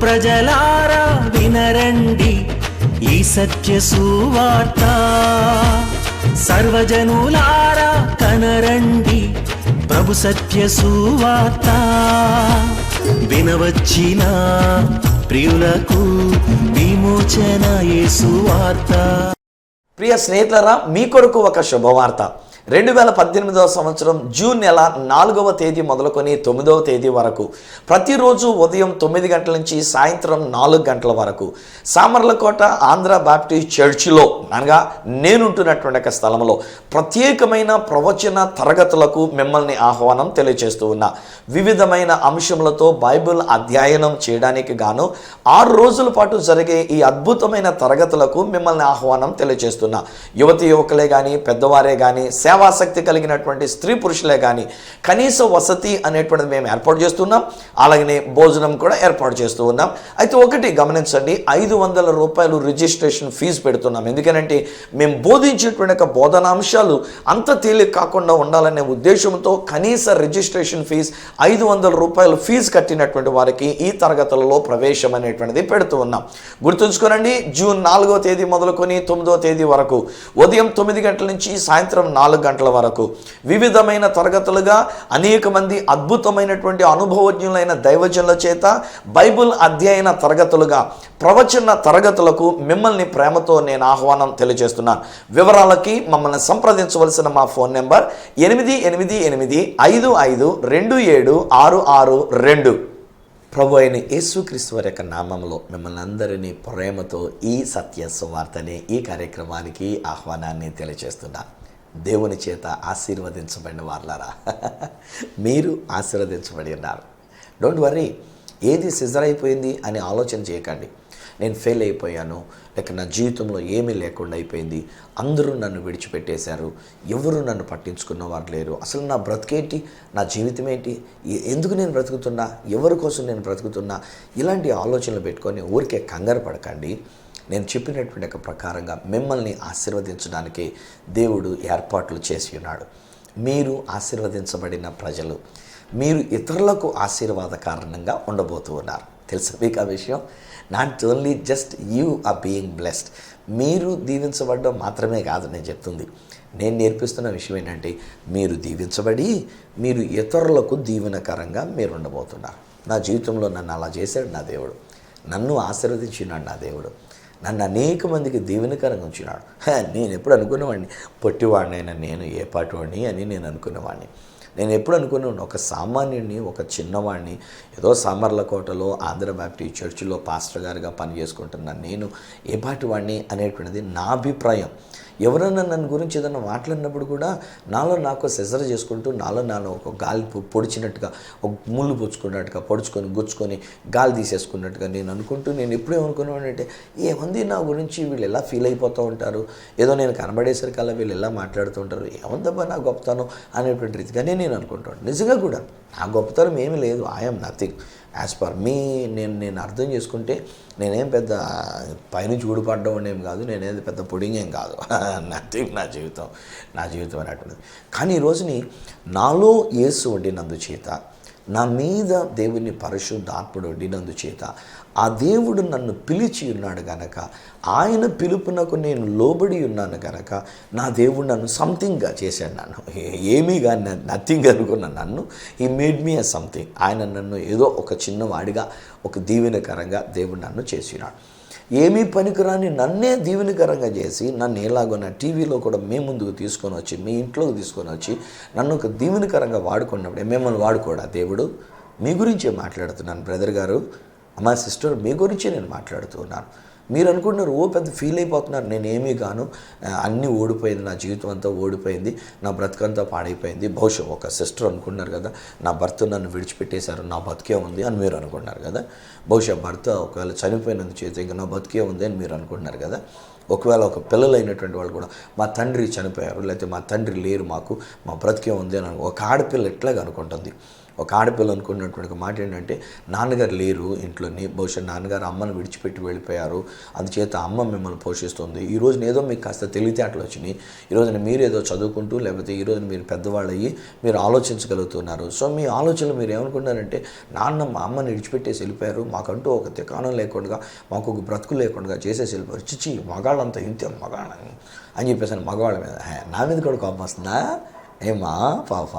ప్రజలారా వినరండి ఈ సత్య సువార్త, సర్వజనులారా కనరండి ప్రభు సత్య సువార్త. వినవచ్చిన ప్రియులకు విమోచన యేసు వార్త. ప్రియ స్నేహితులారా, మీ కొరకు ఒక శుభవార్త. 2018వ సంవత్సరం జూన్ నెల 4వ తేదీ మొదలుకొని 9వ తేదీ వరకు ప్రతిరోజు ఉదయం 9 గంటల నుంచి సాయంత్రం 4 గంటల వరకు సామర్లకోట ఆంధ్ర బాప్టిస్ట్ చర్చిలో, అనగా నేనుంటున్నటువంటి ఒక స్థలంలో ప్రత్యేకమైన ప్రవచన తరగతులకు మిమ్మల్ని ఆహ్వానం తెలియజేస్తూ ఉన్నా. వివిధమైన అంశములతో బైబిల్ అధ్యయనం చేయడానికి గాను 6 రోజుల పాటు జరిగే ఈ అద్భుతమైన తరగతులకు మిమ్మల్ని ఆహ్వానం తెలియజేస్తున్నా. యువతి యువకులే కానీ, పెద్దవారే కానీ, సేవాశక్తి కలిగినటువంటి స్త్రీ పురుషులే కానీ కనీస వసతి అనేటువంటిది మేము ఏర్పాటు చేస్తున్నాం. అలాగనే భోజనం కూడా ఏర్పాటు చేస్తూ ఉన్నాం. అయితే ఒకటి గమనించండి, 500 రూపాయలు రిజిస్ట్రేషన్ ఫీజు పెడుతున్నాం. ఎందుకనంటే మేము బోధించేటువంటి ఒక బోధనాంశాలు అంత తేలిక కాకుండా ఉండాలనే ఉద్దేశంతో కనీస రిజిస్ట్రేషన్ ఫీజు 500 రూపాయలు ఫీజు కట్టినటువంటి వారికి ఈ తరగతులలో ప్రవేశం అనేటువంటిది పెడుతూ ఉన్నాం. గుర్తుంచుకోనండి, జూన్ 4వ తేదీ మొదలుకొని 9వ తేదీ వరకు ఉదయం 9 గంటల నుంచి సాయంత్రం 4 గంటల వరకు వివిధమైన తరగతులుగా అనేక మంది అద్భుతమైనటువంటి అనుభవజ్ఞులైన దైవజనుల చేత బైబిల్ అధ్యయన తరగతులుగా, ప్రవచన తరగతులకు మిమ్మల్ని ప్రేమతో నేను ఆహ్వానం తెలియజేస్తున్నాను. వివరాలకి మమ్మల్ని సంప్రదించవలసిన మా ఫోన్ నెంబర్ 888855276662. ప్రభు అయిన యేసుక్రీస్తు వారి యొక్క నామంలో మిమ్మల్ని అందరినీ ప్రేమతో ఈ సత్య సువార్తనే ఈ కార్యక్రమానికి ఆహ్వానాన్ని తెలియజేస్తున్నాను. దేవుని చేత ఆశీర్వదించబడిన వాళ్ళారా, మీరు ఆశీర్వదించబడి ఉన్నారు. డోంట్ వర్రీ, ఏది సిజర్ అయిపోయింది అని ఆలోచన చేయకండి. నేను ఫెయిల్ అయిపోయాను, లేక నా జీవితంలో ఏమీ లేకుండా అయిపోయింది, అందరూ నన్ను విడిచిపెట్టేశారు, ఎవరు నన్ను పట్టించుకున్న వారు లేరు, అసలు నా బ్రతికేంటి, నా జీవితం ఏంటి, ఎందుకు నేను బ్రతుకుతున్నా, ఎవరి కోసం నేను బ్రతుకుతున్నా, ఇలాంటి ఆలోచనలు పెట్టుకొని ఊరికే కంగారు పడకండి. నేను చెప్పినటువంటి ఒక ప్రకారంగా మిమ్మల్ని ఆశీర్వదించడానికి దేవుడు ఏర్పాట్లు చేసి ఉన్నాడు. మీరు ఆశీర్వదించబడిన ప్రజలు, మీరు ఇతరులకు ఆశీర్వాద కారణంగా ఉండబోతూ ఉన్నారు. తెలుసా మీకు ఆ విషయం? Not only just you are being blessed. మీరు దీవించబడడం మాత్రమే కాదు నేను చెప్తుంది. నేను నేర్పిస్తున్న విషయం ఏంటంటే, మీరు దీవించబడి మీరు ఇతరులకు దీవెనకరంగా మీరు ఉండబోతున్నారు. నా జీవితంలో నన్ను అలా చేశాడు నా దేవుడు, నన్ను ఆశీర్వదించినాడు నా దేవుడు, నన్ను అనేక మందికి దీవెనకరంగా ఉంచినాడు. నేను ఎప్పుడు అనుకునేవాడిని, పొట్టివాడినైనా నేను ఏ పాటివాడిని అని నేను అనుకునేవాడిని. నేను ఎప్పుడు అనుకున్నాను, ఒక సామాన్యుడిని, ఒక చిన్నవాడిని, ఏదో సామర్లకోటలో ఆంధ్ర బాప్టిస్ట్ చర్చిలో పాస్టర్ గారుగా పనిచేసుకుంటున్నాను, నేను ఏ పాటివాడిని అనేటువంటిది నా అభిప్రాయం. ఎవరైనా నన్ను గురించి ఏదైనా మాట్లాడినప్పుడు కూడా నాలో నాకు సెజర్ చేసుకుంటూ, నాలో ఒక గాలి పొడిచినట్టుగా, ఒక ముళ్ళు పుచ్చుకున్నట్టుగా పొడుచుకొని గుచ్చుకొని గాలి తీసేసుకున్నట్టుగా నేను అనుకుంటూ, నేను ఎప్పుడేమనుకున్నానంటే, ఏముంది నా గురించి వీళ్ళు ఎలా ఫీల్ అయిపోతూ ఉంటారు, ఏదో నేను కనబడేసరికల్లా వీళ్ళు ఎలా మాట్లాడుతూ ఉంటారు, ఏముందబ్బా నా గొప్పతనం అనేటువంటి రీతిగానే నేను అనుకుంటాను. నిజంగా కూడా నా గొప్పతనం ఏమీ లేదు. ఐఎమ్ నథింగ్ యాజ్ పర్ మీ. నేను అర్థం చేసుకుంటే నేనేం పెద్ద పైనుంచి ఊడిపడ్డం ఏం కాదు, నేనేది పెద్ద పుడింగ్ ఏం కాదు. నథింగ్ నా జీవితం అనేటువంటిది. కానీ ఈరోజుని నాలో యేసు వండినందు చేత, నా మీద దేవుని పరిశుద్ధాత్ముడు వండినందు చేత, ఆ దేవుడు నన్ను పిలిచి ఉన్నాడు గనక, ఆయన పిలుపునకు నేను లోబడి ఉన్నాను గనక, నా దేవుడు నన్ను సంథింగ్గా చేశాడు. నన్ను ఏమీ కానీ నథింగ్ అనుకున్న నన్ను he made me a something. ఆయన నన్ను ఏదో ఒక చిన్నవాడిగా, ఒక దీవెనకరంగా దేవుడు నన్ను చేసినాడు. ఏమీ పనికిరాని నన్నే దీవెనకరంగా చేసి, నన్ను ఎలాగో నా టీవీలో కూడా మీ ముందుకు తీసుకొని వచ్చి, మీ ఇంట్లోకి తీసుకొని వచ్చి నన్ను ఒక దీవెనకరంగా వాడుకున్నప్పుడే మిమ్మల్ని వాడుకోడా దేవుడు? మీ గురించే మాట్లాడుతున్నాను బ్రదర్ గారు, అమ్మా సిస్టర్, మీ గురించే నేను మాట్లాడుతూ ఉన్నాను. మీరు అనుకుంటున్నారు, ఓ పెద్ద ఫీల్ అయిపోతున్నారు, నేనేమీ గాను, అన్నీ ఓడిపోయింది, నా జీవితం అంతా ఓడిపోయింది, నా బ్రతుకంతా పాడైపోయింది. బహుశా ఒక సిస్టర్ అనుకున్నారు కదా, నా భర్త నన్ను విడిచిపెట్టేశారు, నా బతికే ఉంది అని మీరు అనుకున్నారు కదా. బహుశా భర్త ఒకవేళ చనిపోయినందు చేత ఇంకా నా బతికే ఉంది అని మీరు అనుకుంటున్నారు కదా. ఒకవేళ ఒక పిల్లలైనటువంటి వాళ్ళు కూడా, మా తండ్రి చనిపోయారు, లేకపోతే మా తండ్రి లేరు, మాకు మా బ్రతికే ఉంది అని ఒక ఆడపిల్ల ఎట్లాగా అనుకుంటుంది. ఒక ఆడపిల్ల అనుకున్నటువంటి ఒక మాట ఏంటంటే, నాన్నగారు లేరు ఇంట్లోని, బహుశా నాన్నగారు అమ్మను విడిచిపెట్టి వెళ్ళిపోయారు, అందుచేత అమ్మ మిమ్మల్ని పోషిస్తుంది. ఈ రోజున ఏదో మీకు కాస్త తెలివితేటలు వచ్చినాయి, ఈ రోజున మీరు ఏదో చదువుకుంటూ, లేకపోతే ఈ రోజున మీరు పెద్దవాళ్ళు అయ్యి మీరు ఆలోచించగలుగుతున్నారు. సో మీ ఆలోచనలు మీరు ఏమనుకుంటున్నారంటే, నాన్న మా అమ్మని విడిచిపెట్టేసి వెళ్ళిపోయారు, మాకంటూ ఒక దికాణం లేకుండా, మాకు ఒక బ్రతుకు లేకుండా చేసేసి వెళ్ళిపోయారు, చిచ్చి మగాళ్ళంతా ఇంతే మగాళ్ళ అని చెప్పేసి మగవాళ్ళ మీద నా మీద కూడా కోపం వస్తుందా ఏమా పాప?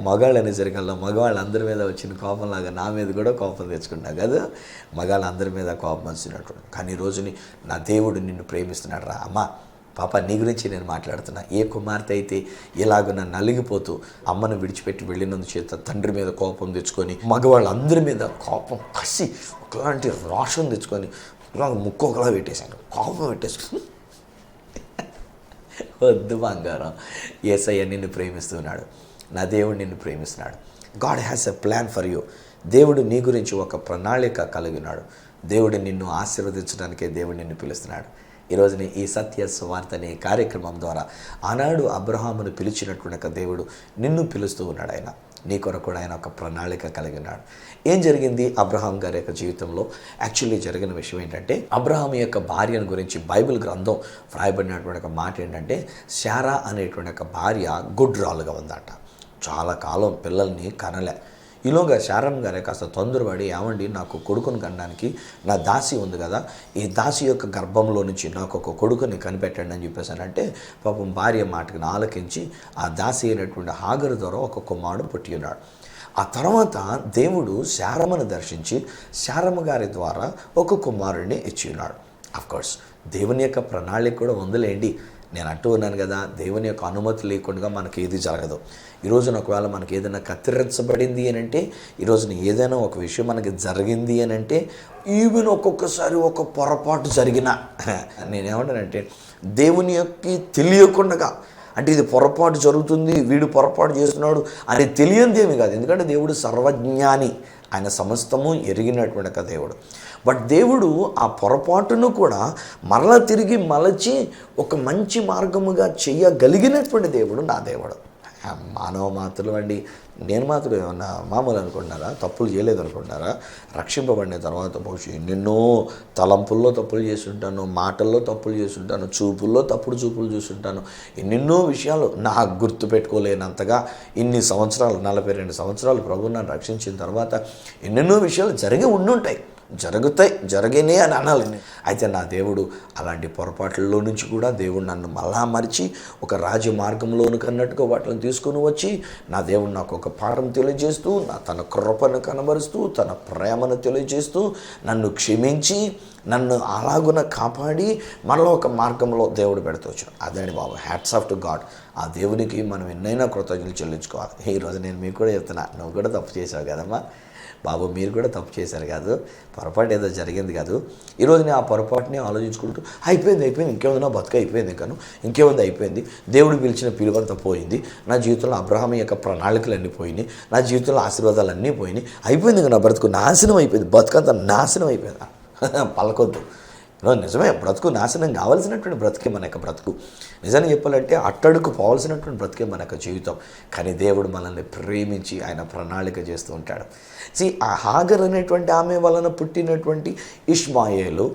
మగాళ్ళు అనేసరికల్లా మగవాళ్ళందరి మీద వచ్చిన కోపంలాగా నా మీద కూడా కోపం తెచ్చుకున్నావు కదా, మగాళ్ళందరి మీద కోపం వచ్చినట్టు. కానీ ఈ రోజుని నా దేవుడు నిన్ను ప్రేమిస్తున్నాడు రా అమ్మ. పాప నీ గురించి నేను మాట్లాడుతున్నా. ఏ కుమార్తె అయితే ఇలాగ నలిగిపోతూ అమ్మను విడిచిపెట్టి వెళ్ళినందు చేత తండ్రి మీద కోపం తెచ్చుకొని, మగవాళ్ళందరి మీద కోపం కసి ఒకలాంటి రోషం తెచ్చుకొని ఇలాగ ముక్కు ఒకలా పెట్టేశాను, కోపం పెట్టేసుకుని, వద్దు బంగారం, యేసయ్య నిన్ను ప్రేమిస్తున్నాడు, నా దేవుడు నిన్ను ప్రేమిస్తున్నాడు. God has a plan for you. దేవుడు నీ గురించి ఒక ప్రణాళిక కలిగి ఉన్నాడు. దేవుడు నిన్ను ఆశీర్వదించడానికే దేవుడు నిన్ను పిలుస్తున్నాడు. ఈరోజుని ఈ సత్య సువార్త అనే కార్యక్రమం ద్వారా ఆనాడు అబ్రహామును పిలిచినటువంటి దేవుడు నిన్ను పిలుస్తూ ఉన్నాడు. ఆయన నీ కొరకు కూడా ఆయన ఒక ప్రణాళిక కలిగి ఉన్నాడు. ఏం జరిగింది అబ్రహాం గారి యొక్క జీవితంలో? యాక్చువల్లీ జరిగిన విషయం ఏంటంటే, అబ్రహాం యొక్క భార్యను గురించి బైబిల్ గ్రంథం వ్రాయబడినటువంటి ఒక మాట ఏంటంటే, శారా అనేటువంటి ఒక భార్య గుడ్రాలుగా ఉందట. చాలా కాలం పిల్లల్ని కనలే. ఈలోగా శారమ్మ గారే కాస్త తొందరపడి, ఏమండి నాకు కొడుకుని కనడానికి నా దాసి ఉంది కదా, ఈ దాసి యొక్క గర్భంలో నుంచి నాకు ఒక కొడుకుని కనిపెట్టండి అని చెప్పేసానంటే, పాపం భార్య మాటకి ఆలకించి ఆ దాసి అయినటువంటి హాగరు ద్వారా ఒక కుమారుడు పుట్టి ఉన్నాడు. ఆ తర్వాత దేవుడు శారమ్మను దర్శించి శారమ్మ గారి ద్వారా ఒక కుమారుడిని ఇచ్చి ఉన్నాడు. అఫ్కోర్స్ దేవుని యొక్క ప్రణాళిక కూడా ఉందిలేండి. నేను అంటూ ఉన్నాను కదా, దేవుని యొక్క అనుమతి లేకుండా మనకి ఏది జరగదు. ఈరోజున ఒకవేళ మనకి ఏదైనా కత్తిరించబడింది అని అంటే, ఈరోజున ఏదైనా ఒక విషయం మనకి జరిగింది అని అంటే, ఈవెన్ ఒక్కొక్కసారి ఒక పొరపాటు జరిగినా, నేనేమంటానంటే దేవుని యొక్క తెలియకుండా, అంటే ఇది పొరపాటు జరుగుతుంది, వీడు పొరపాటు చేస్తున్నాడు అని తెలియందేమీ కాదు. ఎందుకంటే దేవుడు సర్వజ్ఞాని, ఆయన సమస్తము ఎరిగినటువంటి ఒక దేవుడు. బట్ దేవుడు ఆ పొరపాటును కూడా మరలా తిరిగి మలచి ఒక మంచి మార్గముగా చేయగలిగినటువంటి దేవుడు నా దేవుడు. మానవ మాత్రులు అండి, నేను మాత్రం ఏమన్నా మామూలు అనుకుంటున్నారా? తప్పులు చేయలేదు అనుకుంటున్నారా? రక్షింపబడిన తర్వాత బహుశా ఎన్నెన్నో తలంపుల్లో తప్పులు చేస్తుంటాను, మాటల్లో తప్పులు చేస్తుంటాను, చూపుల్లో తప్పుడు చూపులు చూస్తుంటాను. ఎన్నెన్నో విషయాలు నాకు గుర్తు పెట్టుకోలేనంతగా ఇన్ని సంవత్సరాలు, 42 సంవత్సరాలు ప్రభు నన్ను రక్షించిన తర్వాత ఎన్నెన్నో విషయాలు జరిగి ఉండుంటాయి, జరిగినాయి అని అనాలి. అయితే నా దేవుడు అలాంటి పొరపాట్లలో నుంచి కూడా దేవుడు నన్ను మళ్ళా మరిచి ఒక రాజ్య మార్గంలోను కన్నట్టుగా వాటిని తీసుకుని వచ్చి, నా దేవుడు నాకు ఒక పాఠం తెలియజేస్తూ, తన కృపను కనబరుస్తూ, తన ప్రేమను తెలియజేస్తూ, నన్ను క్షమించి నన్ను అలాగున కాపాడి మరలా ఒక మార్గంలో దేవుడు పెడుతూ వచ్చాడు. అదండి బాబు, హ్యాట్స్ ఆఫ్ టు గాడ్. ఆ దేవునికి మనం ఎన్నైనా కృతజ్ఞతలు చెల్లించుకోవాలి. ఈరోజు నేను మీకు కూడా చెప్తున్నా, నువ్వు కూడా తప్పు చేసావు కదమ్మా బాబు, మీరు కూడా తప్పు చేశారు కాదు, పొరపాటు ఏదో జరిగింది కాదు. ఈరోజు నేను ఆ పొరపాటుని ఆలోచించుకుంటూ అయిపోయింది ఇంకేముంది, నా బతుక అయిపోయింది, ఇంకేముంది అయిపోయింది, దేవుడు పిలిచిన పిలువంతా పోయింది, నా జీవితంలో అబ్రహాం యొక్క ప్రణాళికలు అన్నీ పోయినాయి, నా జీవితంలో ఆశీర్వాదాలు అన్నీ పోయినాయి, అయిపోయింది, నా బ్రతుకు నాశనం అయిపోయింది, బతుకంతా నాశనం అయిపోయింది. పలకొద్దు. నిజమే, బ్రతుకు నాశనం కావాల్సినటువంటి బ్రతికే మన యొక్క బ్రతుకు. నిజాన్ని చెప్పాలంటే అట్టడుకు పోవాల్సినటువంటి బ్రతికే మన యొక్క జీవితం. కానీ దేవుడు మనల్ని ప్రేమించి ఆయన ప్రణాళిక చేస్తూ ఉంటాడు. ఆ హాగర్ అనేటువంటి ఆమె వలన పుట్టినటువంటి ఇష్మాయేలు,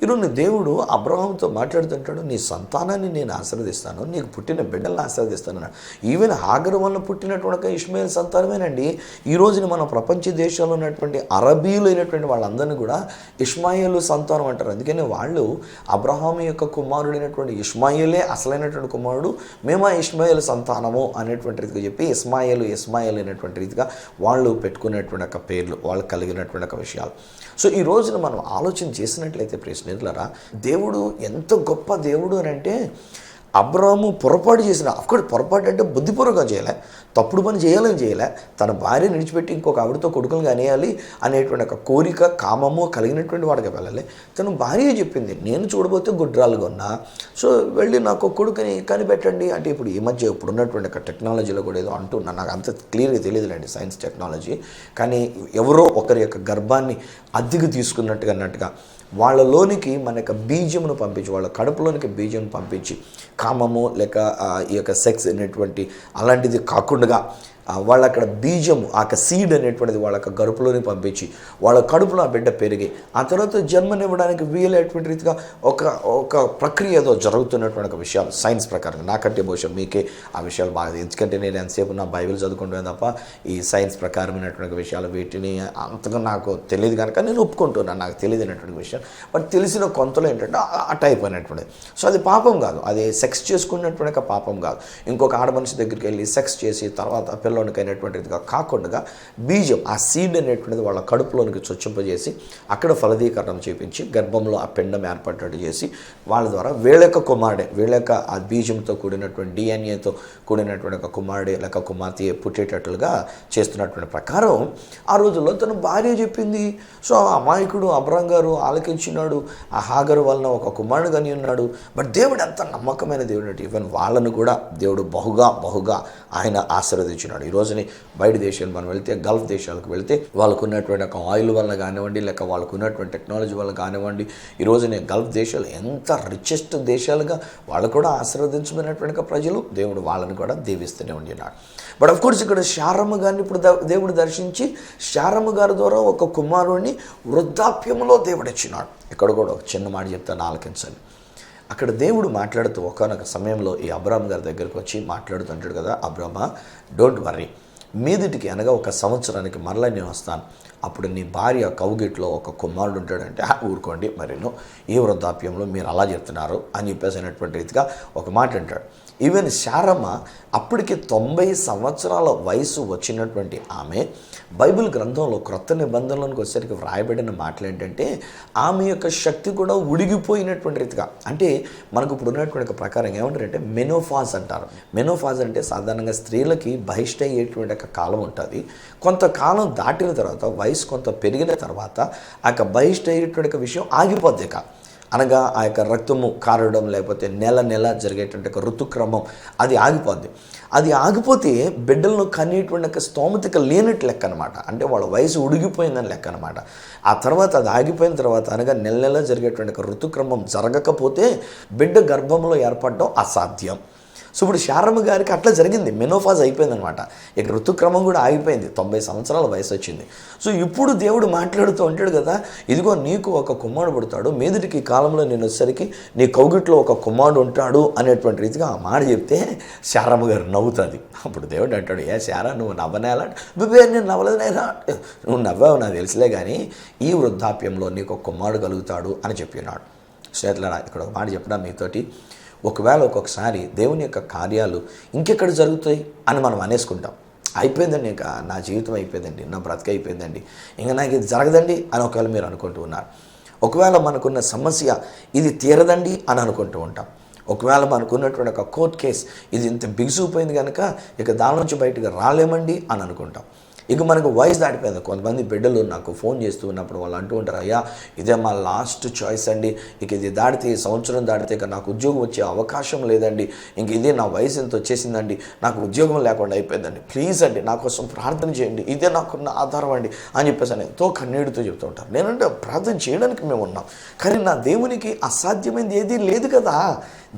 ఈరోజు దేవుడు అబ్రహాంతో మాట్లాడుతుంటాడు, నీ సంతానాన్ని నేను ఆశీర్వదిస్తాను, నీకు పుట్టిన బిడ్డలను ఆశీర్వదిస్తాను అన్నాడు. ఈవెన్ హాగర్ వల్ల పుట్టినటువంటి ఇష్మాయేల్ సంతానమేనండి. ఈ రోజున మన ప్రపంచ దేశాల్లో ఉన్నటువంటి అరబీలు అయినటువంటి వాళ్ళందరినీ కూడా ఇష్మాయేలు సంతానం అంటారు. అందుకని వాళ్ళు అబ్రహాం యొక్క కుమారుడైనటువంటి ఇష్మాయేలే అసలైనటువంటి కుమారుడు, మేము ఆ ఇష్మాయేలు సంతానము అనేటువంటి రీతిగా చెప్పి ఇస్మాయేలు అనేటువంటి రీతిగా వాళ్ళు పెట్టుకునేటువంటి ఒక పేర్లు, వాళ్ళు కలిగినటువంటి ఒక విషయాలు. సో ఈ రోజున మనం ఆలోచన చేసినట్లయితే ప్రేక్షకులారా, దేవుడు ఎంత గొప్ప దేవుడు అని అంటే, అబ్రాము పొరపాటు చేసిన, అఫ్కోర్స్ పొరపాటు అంటే బుద్ధిపూర్వకంగా చేయలే, తప్పుడు పని చేయాలని చేయలే, తన భార్య నిడిచిపెట్టి ఇంకొక ఆవిడతో కొడుకులు కనేయాలి అనేటువంటి ఒక కోరిక, కామము కలిగినటువంటి వాడికి వెళ్ళాలి. తను భార్య చెప్పింది, నేను చూడబోతే గుడ్రాలుగా ఉన్నా, సో వెళ్ళి నాకు కొడుకుని కనిపెట్టండి అంటే. ఇప్పుడు ఈ మధ్య ఇప్పుడు ఉన్నటువంటి ఒక టెక్నాలజీలో కూడా ఏదో అంటున్నా, నాకు అంత క్లియర్గా తెలియదులేండి సైన్స్ టెక్నాలజీ, కానీ ఎవరో ఒకరి యొక్క గర్భాన్ని అద్దెకు తీసుకున్నట్టుగా అన్నట్టుగా వాళ్ళలోనికి మన యొక్క బీజమును పంపించి, వాళ్ళ కడుపులోనికి బీజం పంపించి, కామము లేక ఈ యొక్క సెక్స్ అనేటువంటి అలాంటిది కాకుండా వాళ్ళు అక్కడ బీజము ఆ సీడ్ అనేటువంటిది వాళ్ళ గరుపులోని పంపించి వాళ్ళ కడుపులో ఆ బిడ్డ పెరిగి ఆ తర్వాత జన్మనివ్వడానికి వీలైనటువంటి రీతిగా ఒక ప్రక్రియ ఏదో జరుగుతున్నటువంటి ఒక విషయాలు సైన్స్ ప్రకారం. నాకంటే బహుశా మీకే ఆ విషయాలు బాగా, ఎందుకంటే నేను ఎంతసేపు నా బైబిల్ చదువుకుంటాను తప్ప ఈ సైన్స్ ప్రకారమైనటువంటి విషయాలు వీటిని అంతగా నాకు తెలియదు కనుక నేను ఒప్పుకుంటున్నాను, నాకు తెలియదునటువంటి విషయం. బట్ తెలిసిన కొంతలో ఏంటంటే ఆ టైప్ అనేటువంటిది. సో అది పాపం కాదు, అది సెక్స్ చేసుకున్నటువంటి పాపం కాదు. ఇంకొక ఆడ మనిషి దగ్గరికి వెళ్ళి సెక్స్ చేసి తర్వాత పిల్లోనికి అయినటువంటిదిగా కాకుండా బీజం ఆ సీడ్ అనేటువంటిది వాళ్ళ కడుపులోనికి చొచ్చింపజేసి అక్కడ ఫలదీకరణం చేపించి గర్భంలో ఆ పిండం ఏర్పడేటట్టు చేసి వాళ్ళ ద్వారా వీళ్ళ యొక్క కుమారుడే, వీళ్ళ యొక్క ఆ బీజంతో కూడినటువంటి డిఎన్ఏతో కూడినటువంటి ఒక కుమారుడే లేక కుమార్తె పుట్టేటట్లుగా చేస్తున్నటువంటి ప్రకారం ఆ రోజుల్లో తన భార్య చెప్పింది. సో ఆ అమాయకుడు అబ్రాం గారు ఆలకించినాడు, ఆ హాగరు వలన ఒక కుమారుడు కని ఉన్నాడు. బట్ దేవుడు ఎంత నమ్మకమైన దేవుడు అంటే ఈవెన్ వాళ్ళను కూడా దేవుడు బహుగా ఆయన ఆశీర్వదించినాడు. ఈ రోజుని బయట దేశాలు మనం వెళ్తే, గల్ఫ్ దేశాలకు వెళ్తే వాళ్ళకు ఉన్నటువంటి ఒక ఆయిల్ వల్ల కానివ్వండి, లేక వాళ్ళకు ఉన్నటువంటి టెక్నాలజీ వల్ల కానివ్వండి, ఈ రోజునే గల్ఫ్ దేశాలు ఎంత రిచెస్ట్ దేశాలుగా వాళ్ళు కూడా ఆశీర్వదించబడినటువంటి ప్రజలు, దేవుడు వాళ్ళని కూడా దీవిస్తూనే ఉండినాడు. బట్ ఆఫ్ కోర్స్ ఇక్కడ శారమ్మ గారిని ఇప్పుడు దేవుడు దర్శించి శారమ్మ గారి ద్వారా ఒక కుమారుడిని వృద్ధాప్యంలో దేవుడు ఇచ్చినాడు. ఇక్కడ కూడా ఒక చిన్న మాట చెప్తాను, ఆలకించండి. అక్కడ దేవుడు మాట్లాడుతూ ఒకానొక సమయంలో ఈ అబ్రామ్ గారి దగ్గరికి వచ్చి మాట్లాడుతుంటాడు కదా, అబ్రామా డోంట్ వర్రీ, మీదిటికి అనగా ఒక సంవత్సరానికి మరలా నేను వస్తాను, అప్పుడు నీ భార్య కౌగిట్లో ఒక కుమారుడు ఉంటాడంటే ఊరుకోండి మరిను ఈ వృద్ధాప్యంలో మీరు అలా చెప్తున్నారు అని చెప్పేసి అయినటువంటి రీతిగా ఒక మాట అంటాడు. ఈవెన్ శారమ్మ అప్పటికి 90 సంవత్సరాల వయసు వచ్చినటువంటి ఆమె బైబిల్ గ్రంథంలో క్రొత్త నిబంధనలోకి వచ్చేసరికి వ్రాయబడిన మాటలు ఏంటంటే ఆమె యొక్క శక్తి కూడా ఉడిగిపోయినటువంటి రీతిగా, అంటే మనకు ఇప్పుడు ఉన్నటువంటి ప్రకారం ఏమంటారంటే మెనోఫాజ్ అంటారు. మెనోఫాజ్ అంటే సాధారణంగా స్త్రీలకి బహిష్ట అయ్యేటువంటి ఒక కాలం ఉంటుంది. కొంతకాలం దాటిన తర్వాత వయసు కొంత పెరిగిన తర్వాత ఆ యొక్క బహిష్ట అయ్యేటువంటి విషయం ఆగిపోద్ది. అనగా ఆ యొక్క రక్తము కారడం లేకపోతే నెల జరిగేటువంటి ఒక ఋతుక్రమం అది ఆగిపోద్ది. అది ఆగిపోతే బిడ్డలను కనేటువంటి స్తోమతిక లేనట్టు లెక్క అనమాట. అంటే వాళ్ళ వయసు ఉడిగిపోయిందని లెక్క అనమాట. ఆ తర్వాత అది ఆగిపోయిన తర్వాత అనగా నెల జరిగేటువంటి ఒక ఋతుక్రమం జరగకపోతే బిడ్డ గర్భంలో ఏర్పడడం అసాధ్యం. సో ఇప్పుడు శారమ్మ గారికి అట్లా జరిగింది, మెనోఫాజ్ అయిపోయింది అనమాట. ఇక ఋతుక్రమం కూడా ఆగిపోయింది, 90 సంవత్సరాల వయసు వచ్చింది. సో ఇప్పుడు దేవుడు మాట్లాడుతూ ఉంటాడు కదా, ఇదిగో నీకు ఒక కుమారుడు పుడతాడు, మీదటికి కాలంలో నేను వచ్చేసరికి నీ కౌగిట్లో ఒక కుమారుడు ఉంటాడు అనేటువంటి రీతిగా ఆ మాట చెప్తే శారమ్మ గారు నవ్వుతుంది. అప్పుడు దేవుడు అంటాడు, ఏ శారా నువ్వు నవ్వనేలా? నేను నవ్వలేదనేనా? నువ్వు నవ్వావు నాకు తెలుసులే, కానీ ఈ వృద్ధాప్యంలో నీకు ఒక కుమారుడు కలుగుతాడు అని చెప్పినాడు. స్నేహితులారా, ఇక్కడ ఒక మాట చెప్పడా మీతోటి, ఒకవేళ ఒక్కొక్కసారి దేవుని యొక్క కార్యాలు ఇంకెక్కడ జరుగుతాయి అని మనం అనేసుకుంటాం. అయిపోయిందండి, ఇంకా నా జీవితం అయిపోయిందండి, నా బ్రతిక అయిపోయిందండి, ఇంకా నాకు ఇది జరగదండి అని ఒకవేళ మీరు అనుకుంటూ ఉన్నారు. ఒకవేళ మనకున్న సమస్య ఇది తీరదండి అని అనుకుంటూ ఉంటాం. ఒకవేళ మనకున్నటువంటి ఒక కోర్ట్ కేసు ఇది ఇంత బిగుసిపోయింది కనుక ఇక దాని నుంచి బయటకు రాలేమండి అని అనుకుంటాం. ఇక మనకు వయసు దాటిపోయింది. కొంతమంది బిడ్డలు నాకు ఫోన్ చేస్తూ ఉన్నప్పుడు వాళ్ళు అంటూ ఉంటారు, అయ్యా ఇదే మా లాస్ట్ చాయిస్ అండి, ఇక ఇది దాటితే సంవత్సరం దాటితే ఇక నాకు ఉద్యోగం వచ్చే అవకాశం లేదండి, ఇంక ఇదే నా వయసు ఎంత వచ్చేసిందండి, నాకు ఉద్యోగం లేకుండా అయిపోయిందండి, ప్లీజ్ అండి నా కోసం ప్రార్థన చేయండి, ఇదే నాకున్న ఆధారం అండి అని చెప్పేసి అని ఎంతో కన్నీడుతో చెప్తూ ఉంటారు. నేనంటే ప్రార్థన చేయడానికి మేము ఉన్నాం, కానీ నా దేవునికి అసాధ్యమైనది ఏదీ లేదు కదా,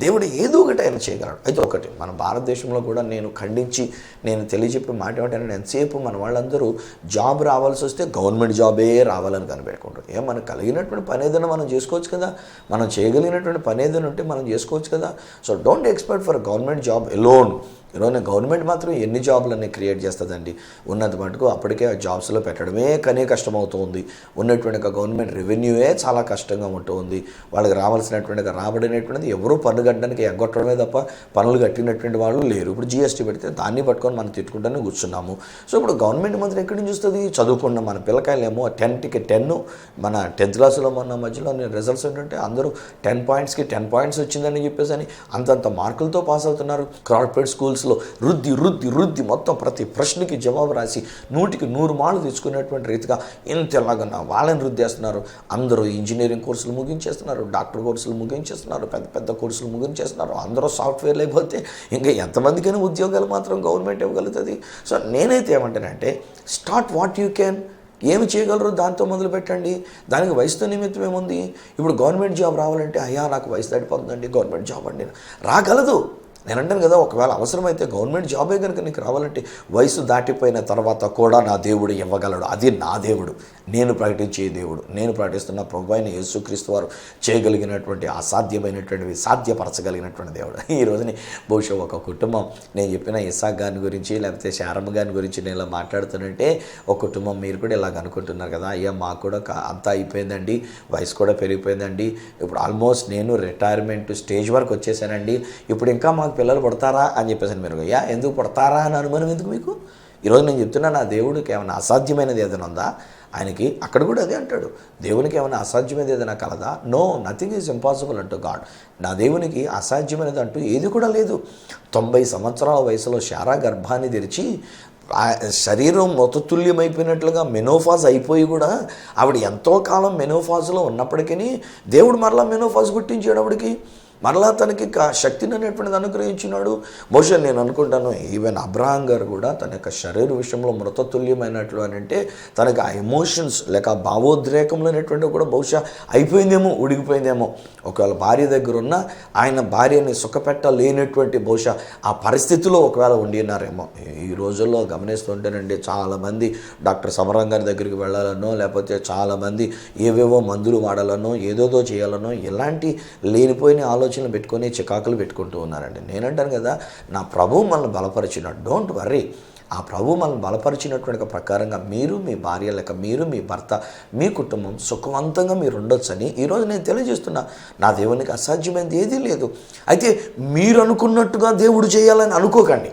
దేవుడు ఏదో ఒకటి ఆయన చేయగలడు. అయితే ఒకటి మన భారతదేశంలో కూడా నేను ఖండించి నేను తెలియజెప్పే మాట ఏమంటానంటే, ఎంతసేపు మన వాళ్ళందరూ జాబ్ రావాల్సి వస్తే గవర్నమెంట్ జాబే రావాలని కనిపెట్టుకుంటారు. మనకు కలిగినటువంటి పని ఏదైనా మనం చేసుకోవచ్చు కదా, మనం చేయగలిగినటువంటి పని ఏదైనా ఉంటే మనం చేసుకోవచ్చు కదా. So don't expect for government job alone. ఈరోజు గవర్నమెంట్ మాత్రం ఎన్ని జాబ్లన్నీ క్రియేట్ చేస్తుందండి, ఉన్నంత మటుకు అప్పటికే ఆ జాబ్స్లో పెట్టడమే కష్టమవుతుంది. ఉన్నటువంటి గవర్నమెంట్ రెవెన్యూయే చాలా కష్టంగా ఉంటుంది. వాళ్ళకి రావాల్సినటువంటి రాబడినటువంటిది ఎవరూ పన్ను కట్టడానికి ఎగ్గొట్టడమే తప్ప పనులు కట్టినటువంటి వాళ్ళు లేరు. ఇప్పుడు జిఎస్టీ పెడితే దాన్ని పట్టుకొని మనం తిట్టుకుంటూనే కూర్చున్నాము. సో ఇప్పుడు గవర్నమెంట్ మాత్రం ఎక్కడి నుంచి వస్తుంది? చదువుకున్న మన పిల్లకాయలేమో 10కి 10, మన 10th క్లాసులో మొన్న మధ్యలో రిజల్ట్స్ ఏంటంటే అందరూ 10 పాయింట్స్కి 10 పాయింట్స్ వచ్చిందని చెప్పేసి అని అంతంత మార్కులతో పాస్ అవుతున్నారు. కార్పొరేట్ స్కూల్స్లో రుద్ది మొత్తం ప్రతి ప్రశ్నకి జవాబు రాసి 100కి 100 మార్కులు తెచ్చుకునేటువంటి రీతిగా ఇంతలాగా వాళ్ళని రుద్దేస్తున్నారు. అందరూ ఇంజనీరింగ్ కోర్సులు ముగించేస్తున్నారు, డాక్టర్ కోర్సులు ముగించేస్తున్నారు, పెద్ద కోర్సులు ముగించేస్తున్నారు. అందరూ సాఫ్ట్వేర్ లేకపోతే ఇంకా ఎంతమందికైనా ఉద్యోగాలు మాత్రం గవర్నమెంట్ ఇవ్వగలుగుతుంది. సో నేనైతే ఏమంటానంటే, స్టార్ట్ వాట్ యూ క్యాన్. ఏమి చేయగలరు దాంతో మొదలు పెట్టండి. దానికి వయసుతో నిమిత్తం ఏముంది? ఇప్పుడు గవర్నమెంట్ జాబ్ రావాలంటే అయ్యా నాకు వయసు దాటిపోతుందండి, గవర్నమెంట్ జాబ్ అండి రాగలదు. నేను అంటాను కదా, ఒకవేళ అవసరమైతే గవర్నమెంట్ జాబే కనుక నీకు రావాలంటే వయసు దాటిపోయిన తర్వాత కూడా నా దేవుడు ఇవ్వగలడు. అది నా దేవుడు, నేను ప్రకటించే దేవుడు, నేను ప్రకటిస్తున్న ప్రభు అయిన యేసుక్రీస్తు వారు చేయగలిగినటువంటి అసాధ్యమైనటువంటివి సాధ్యపరచగలిగినటువంటి దేవుడు. ఈ రోజుని బహుశా ఒక కుటుంబం, నేను చెప్పిన ఇసాక్ గారిని గురించి లేకపోతే శారమ్మ గారిని గురించి నేను ఇలా మాట్లాడుతుంటే ఒక కుటుంబం మీరు కూడా ఇలాగ అనుకుంటున్నారు కదా, అయ్యా మాకు కూడా అంతా అయిపోయిందండి, వయసు కూడా పెరిగిపోయిందండి, ఇప్పుడు ఆల్మోస్ట్ నేను రిటైర్మెంట్ స్టేజ్ వరకు వచ్చేసానండి, ఇప్పుడు ఇంకా మాకు పిల్లలు పుడతారా అని చెప్పేసి మీరు, అయ్యా ఎందుకు పుడతారా అని అనుమానం ఎందుకు మీకు? ఈరోజు నేను చెప్తున్నా, నా దేవుడికి ఏమైనా అసాధ్యమైనది ఏదైనా ఉందా? ఆయనకి అక్కడ కూడా అదే అంటాడు, దేవునికి ఏమైనా అసాధ్యమైనది ఏదైనా కలదా? నో, నథింగ్ ఈజ్ ఇంపాసిబుల్ అంటూ గాడ్. నా దేవునికి అసాధ్యమైనది అంటూ ఏది కూడా లేదు. 90 సంవత్సరాల వయసులో శారా గర్భాన్ని తెరిచి శరీరం మొతతుల్యమైపోయినట్లుగా మెనోఫాజ్ అయిపోయి కూడా ఆవిడ ఎంతో కాలం మెనోఫాజ్లో ఉన్నప్పటికీ దేవుడు మరలా మెనోఫాజ్ పుట్టించాడు ఆవిడకి, మరలా తనకి శక్తిని అనేటువంటిది అనుగ్రహించినాడు. బహుశా నేను అనుకుంటాను ఈవెన్ అబ్రహాం గారు కూడా తన యొక్క శరీర విషయంలో మృతతుల్యమైనట్లు అని అంటే తనకి ఆ ఎమోషన్స్ లేక ఆ భావోద్రేకంలో అనేటువంటివి కూడా బహుశా అయిపోయిందేమో, ఉడిగిపోయిందేమో. ఒకవేళ భార్య దగ్గర ఉన్న ఆయన భార్యని సుఖపెట్టలేనటువంటి బహుశా ఆ పరిస్థితిలో ఒకవేళ ఉండినారేమో. ఈ రోజుల్లో గమనిస్తుంటేనండి, చాలామంది డాక్టర్ సమరం గారి దగ్గరికి వెళ్ళాలనో లేకపోతే చాలామంది ఏవేవో మందులు వాడాలనో ఏదోదో చేయాలనో ఇలాంటి లేనిపోయిన ఆలోచనలు పెట్టుకొని చికాకులు పెట్టుకుంటూ ఉన్నారండి. నేనంటాను కదా, నా ప్రభువు మనల్ని బలపరిచినాడు, డోంట్ వర్రీ. ఆ ప్రభు మనల్ని బలపరిచినటువంటి ప్రకారంగా మీరు మీ భార్య లేక మీరు మీ భర్త మీ కుటుంబం సుఖవంతంగా మీరు ఉండొచ్చని ఈరోజు నేను తెలియజేస్తున్నా. నా దేవునికి అసాధ్యమైనది ఏదీ లేదు. అయితే మీరు అనుకున్నట్టుగా దేవుడు చేయాలని అనుకోకండి.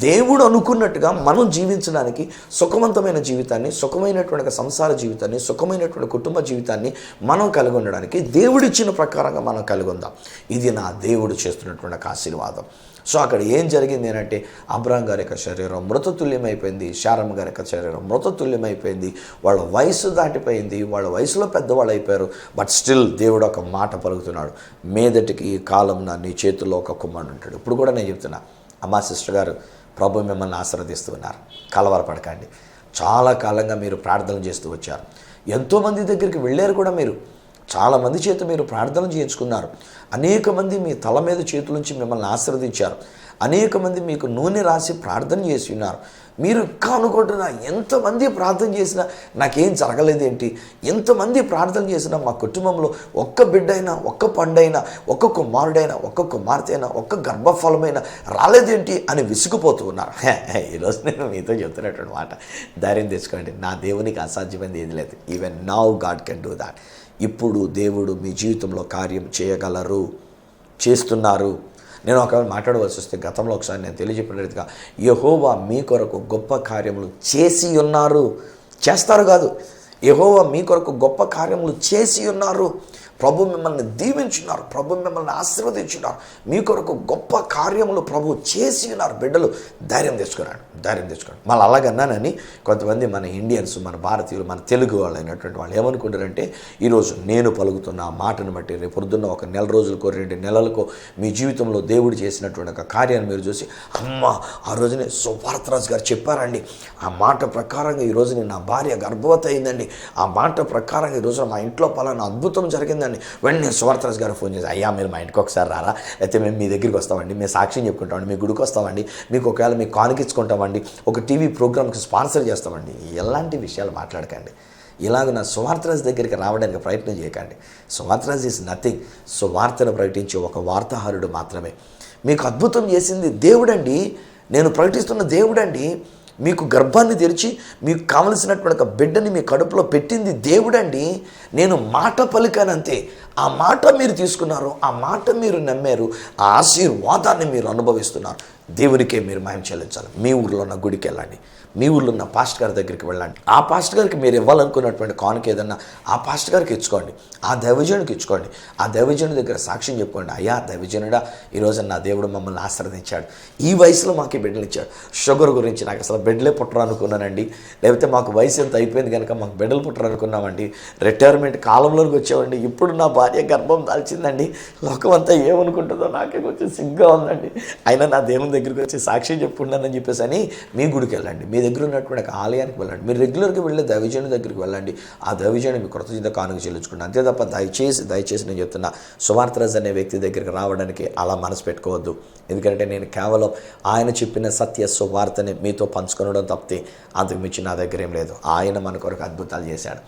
దేవుడు అనుకున్నట్టుగా మనం జీవించడానికి సుఖవంతమైన జీవితాన్ని, సుఖమైనటువంటి సంసార జీవితాన్ని, సుఖమైనటువంటి కుటుంబ జీవితాన్ని మనం కలిగి ఉండడానికి దేవుడిచ్చిన ప్రకారంగా మనం కలిగి ఉందాం. ఇది నా దేవుడు చేస్తున్నటువంటి ఒక ఆశీర్వాదం. సో అక్కడ ఏం జరిగింది అంటే అబ్రహాం గారి యొక్క శరీరం మృతతుల్యమైపోయింది, శారమ్మ గారి యొక్క శరీరం మృతతుల్యమైపోయింది, వాళ్ళ వయసు దాటిపోయింది, వాళ్ళ వయసులో పెద్దవాళ్ళు అయిపోయారు. బట్ స్టిల్ దేవుడు ఒక మాట పలుకుతున్నాడు, మీదటికి ఈ కాలం నీ చేతుల్లో ఒక కుమారుడు ఉంటాడు. ఇప్పుడు కూడా నేను చెప్తున్నా, అమ్మా సిస్టర్ గారు, ప్రభు మిమ్మల్ని ఆశీర్వదిస్తున్నారు, కలవరపడకండి. చాలా కాలంగా మీరు ప్రార్థనలు చేస్తూ వచ్చారు, ఎంతోమంది దగ్గరికి వెళ్ళారు కూడా, మీరు చాలామంది చేత మీరు ప్రార్థన చేయించుకున్నారు, అనేక మంది మీ తల మీద చేతులుంచి మిమ్మల్ని ఆశీర్వదించారు, అనేక మంది మీకు నూనె రాసి ప్రార్థన చేసి ఉన్నారు. మీరు ఇంకా అనుకుంటున్నా, ఎంతమంది ప్రార్థన చేసినా నాకేం జరగలేదేంటి, ఎంతమంది ప్రార్థన చేసినా మా కుటుంబంలో ఒక్క బిడ్డైనా, ఒక్క పండైనా, ఒక్క కుమారుడైనా, ఒక్క కుమార్తె అయినా, ఒక్క గర్భఫలమైనా రాలేదేంటి అని విసుగుపోతూ ఉన్నారు. ఈరోజు నేను మీతో చెప్తున్నటువంటి మాట, ధైర్యం తెచ్చుకోండి. నా దేవునికి అసాధ్యమైనది ఏది లేదు. Even now God can do that. ఇప్పుడు దేవుడు మీ జీవితంలో కార్యం చేయగలరు, చేస్తున్నారు. నేను ఒకవేళ మాట్లాడవలసి వస్తే గతంలో ఒకసారి నేను తెలియజెప్పినట్టుగా యెహోవా మీ కొరకు గొప్ప కార్యములు చేసి ఉన్నారు, చేస్తారు కాదు, యెహోవా మీ కొరకు గొప్ప కార్యములు చేసి ఉన్నారు. ప్రభు మిమ్మల్ని దీవించున్నారు, ప్రభు మిమ్మల్ని ఆశీర్వదించున్నారు, మీ కొరకు గొప్ప కార్యములు ప్రభు చేసి ఉన్నారు. బిడ్డలు ధైర్యం తెచ్చుకున్నాడు, ధైర్యం తెచ్చుకోండి. మళ్ళీ అలాగన్నానని కొంతమంది మన ఇండియన్స్, మన భారతీయులు, మన తెలుగు వాళ్ళు అయినటువంటి వాళ్ళు ఏమనుకుంటారంటే, ఈరోజు నేను పలుకుతున్న ఆ మాటను బట్టి రేపు పొద్దున్న ఒక నెల రోజులకో 2 నెలలకో మీ జీవితంలో దేవుడు చేసినటువంటి ఒక కార్యాన్ని మీరు చూసి, అమ్మ ఆ రోజునే సువార్తరాజు గారు చెప్పారండి, ఆ మాట ప్రకారంగా ఈరోజు నా భార్య గర్భవతి అయిందండి, ఆ మాట ప్రకారంగా ఈరోజు మా ఇంట్లో పలానా అద్భుతం జరిగిందండి. వెంటనే సువార్తరాజు గారు ఫోన్ చేసి, అయ్యా మీరు మా ఇంటికి ఒకసారి రారా, అయితే మేము మీ దగ్గరికి వస్తామండి, మేము సాక్ష్యం చెప్పుకుంటామండి, మీ గుడికి వస్తామండి, మీకు ఒకవేళ మీకు కానుకిచ్చుకుంటామండి, ఒక టీవీ ప్రోగ్రామ్కి స్పాన్సర్ చేస్తామండి. ఎలాంటి విషయాలు మాట్లాడకండి. ఇలాగ నా సువార్తరాజు దగ్గరికి రావడానికి ప్రయత్నం చేయకండి. Suvartharaju is nothing. సువార్తను ప్రకటించే ఒక వార్తాహరుడు మాత్రమే. మీకు అద్భుతం చేసింది దేవుడండి, నేను ప్రకటిస్తున్న దేవుడండి. మీకు గర్భాన్ని తెరిచి మీకు కావలసినటువంటి ఒక బిడ్డని మీ కడుపులో పెట్టింది దేవుడండి. నేను మాట పలికానంతే, ఆ మాట మీరు తీసుకున్నారు, ఆ మాట మీరు నమ్మారు, ఆ ఆశీర్వాదాన్ని మీరు అనుభవిస్తున్నారు. దేవునికే మీరు మహిమ చెల్లించాలి. మీ ఊర్లో ఉన్న గుడికి వెళ్ళండి, మీ ఊళ్ళో ఉన్న పాస్టర్ గారి దగ్గరికి వెళ్ళండి, ఆ పాస్టర్ గారికి మీరు ఇవ్వాలనుకున్నటువంటి కానుక ఏదన్నా ఆ పాస్టర్ గారికి ఇచ్చుకోండి, ఆ దైవజనుడికి ఇచ్చుకోండి, ఆ దైవజనుడి దగ్గర సాక్ష్యం చెప్పుకోండి. అయ్యా దైవజనుడా, ఈరోజు నా దేవుడు మమ్మల్ని ఆశీర్వదించాడు, ఈ వయసులో మాకు బిడ్డలు ఇచ్చాడు, షుగర్ గురించి నాకు అసలు బిడ్డలే పుట్టరు అనుకున్నానండి, లేకపోతే మాకు వయసు ఎంత అయిపోయింది కనుక మాకు బిడ్డలు పుట్టరు అనుకున్నామండి, రిటైర్మెంట్ కాలంలోకి వచ్చామండి, ఇప్పుడు నా భార్య గర్భం దాల్చిందండి, లోకం అంతా ఏమనుకుంటుందో నాకే కొంచెం సిగ్గా ఉందండి, అయినా నా దేవుని దగ్గరికి వచ్చి సాక్ష్యం చెప్పుకున్నానని చెప్పేసి అని మీ గుడికి వెళ్ళండి, మీ దగ్గర ఉన్నటువంటి ఒక ఆలయానికి వెళ్ళండి, మీరు రెగ్యులర్గా వెళ్ళే దైవజనుడి దగ్గరికి వెళ్ళండి, ఆ దైవజనుడు మీ కృతజ్ఞత కానుక చెల్లించుకోండి. అంతే తప్ప దయచేసి నేను చెప్తున్నా, సువార్తరాజు అనే వ్యక్తి దగ్గరికి రావడానికి అలా మనసు పెట్టుకోవద్దు. ఎందుకంటే నేను కేవలం ఆయన చెప్పిన సత్య సువార్తని మీతో పంచుకొనడం తప్పితే అంతకు మించి నా దగ్గర ఏం లేదు. ఆయన మన కొరకు అద్భుతాలు చేశాడు.